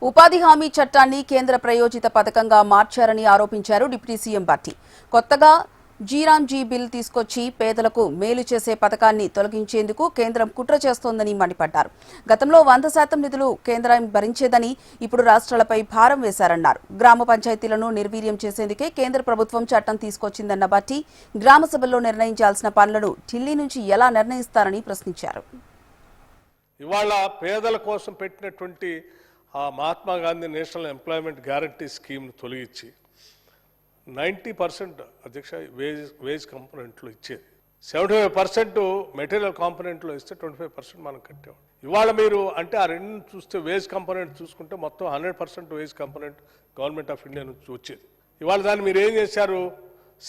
ఉపాధి హామీ చట్టాన్ని కేంద్ర ప్రయోజిత పథకంగా మార్చారని ఆరోపించారు డిప్యూటీ సీఎం భట్టి. కొత్తగా జీరాంజీ బిల్ తీసుకొచ్చి పేదలకు మేలు చేసే పథకాన్ని తొలగించేందుకు కేంద్రం కుట్ర చేస్తోందని మండిపడ్డారు. గతంలో 100% నిధులు కేంద్రం భరించేదని ఇప్పుడు రాష్ట్రాలపై భారం వేశారన్నారు. గ్రామ పంచాయతీలను నిర్వీర్యం చేసేందుకే కేంద్ర ప్రభుత్వం చట్టం తీసుకొచ్చిందన్న భట్టి గ్రామ సభల్లో నిర్ణయించాల్సిన పనులను ఢిల్లీ నుంచి ఎలా నిర్ణయిస్తారని ప్రశ్నించారు. ఇవాళ పేదల కోసం పెట్టినటువంటి Mahatma Gandhi national employment guarantee స్కీమ్ను తొలగించి 90% అధ్యక్ష వేజ్ కాంపోనెంట్లో ఇచ్చేది, 75% మెటీరియల్ కాంపోనెంట్లో ఇస్తే 25% మనం కట్టేవాడు. ఇవాళ మీరు అంటే ఆ రెండు చూస్తే వేజ్ కాంపోనెంట్ చూసుకుంటే మొత్తం 100% wage component government of India నుంచి వచ్చేది. ఇవాళ దాన్ని మీరు ఏం చేశారు,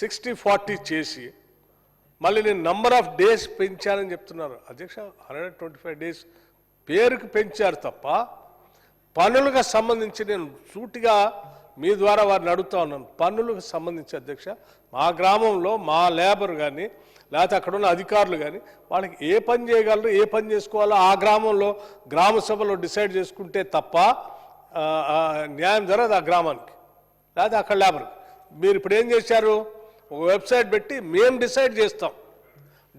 60-40 చేసి మళ్ళీ నేను నంబర్ ఆఫ్ డేస్ పెంచానని చెప్తున్నారు. అధ్యక్ష 125 డేస్ పేరుకి పెంచారు తప్ప పన్నులకు సంబంధించి నేను సూటిగా మీ ద్వారా వారిని అడుగుతా ఉన్నాను. పన్నులకు సంబంధించి అధ్యక్ష మా గ్రామంలో మా లేబర్ కానీ లేకపోతే అక్కడ ఉన్న అధికారులు కానీ వాళ్ళకి ఏ పని చేయగలరు, ఏ పని చేసుకోవాలో ఆ గ్రామంలో గ్రామ సభలో డిసైడ్ చేసుకుంటే తప్ప న్యాయం జరగదు ఆ గ్రామానికి లేకపోతే అక్కడ లేబర్కి. మీరు ఇప్పుడు ఏం చేశారు, ఒక వెబ్సైట్ పెట్టి మేము డిసైడ్ చేస్తాం.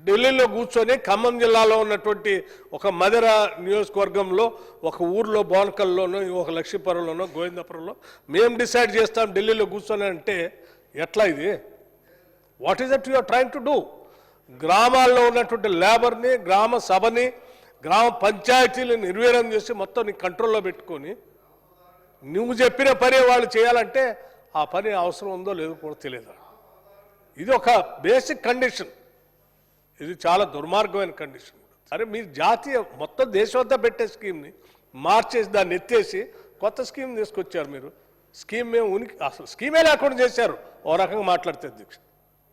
ఢిల్లీలో కూర్చొని ఖమ్మం జిల్లాలో ఉన్నటువంటి ఒక మదర నియోజకవర్గంలో ఒక ఊర్లో బోనకల్లోనో ఒక లక్ష్మీపురంలోనో గోవిందపురంలో మేము డిసైడ్ చేస్తాం ఢిల్లీలో కూర్చొని అంటే ఎట్లా ఇది? What is that you are trying to do? గ్రామాల్లో ఉన్నటువంటి లేబర్ని, గ్రామ సభని, గ్రామ పంచాయతీలు నిర్వీర్యం చేసి మొత్తం నీ కంట్రోల్లో పెట్టుకొని నువ్వు చెప్పిన పని వాళ్ళు చేయాలంటే ఆ పని అవసరం ఉందో లేదో కూడా తెలియదు. ఇది ఒక బేసిక్ కండిషన్, ఇది చాలా దుర్మార్గమైన కండిషన్. అరే మీరు జాతీయ మొత్తం దేశమంతా పెట్టే స్కీమ్ని మార్చేసి దాన్ని ఎత్తేసి కొత్త స్కీమ్ తీసుకొచ్చారు. మీరు స్కీమ్ మేము అసలు స్కీమే లేకుండా చేశారు. ఓ రకంగా మాట్లాడితే అధ్యక్ష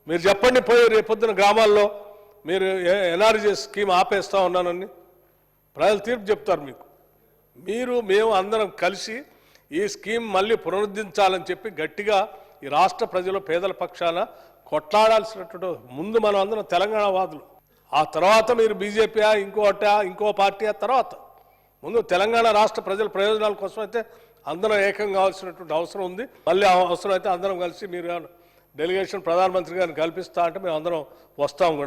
మీరు చెప్పండి, పోయి రేపొద్దున గ్రామాల్లో మీరు ఎన్ఆర్జీ స్కీమ్ ఆపేస్తా ఉన్నానని ప్రజలు తీర్పు చెప్తారు మీకు. మేము అందరం కలిసి ఈ స్కీమ్ మళ్ళీ పునరుద్ధరించాలని చెప్పి గట్టిగా ఈ రాష్ట్ర ప్రజలు పేదల పక్షాన కొట్లాడాల్సినటువంటి ముందు మనం అందరం తెలంగాణ వాదులు, ఆ తర్వాత మీరు బీజేపీ ఇంకో పార్టీ ఆ తర్వాత. ముందు తెలంగాణ రాష్ట్ర ప్రజల ప్రయోజనాల కోసం అయితే అందరం ఏకం కావాల్సినటువంటి అవసరం ఉంది. మళ్ళీ అవసరం అయితే అందరం కలిసి మీరు డెలిగేషన్ ప్రధానమంత్రి గారిని కల్పిస్తా అంటే మేము అందరం వస్తాం కూడా.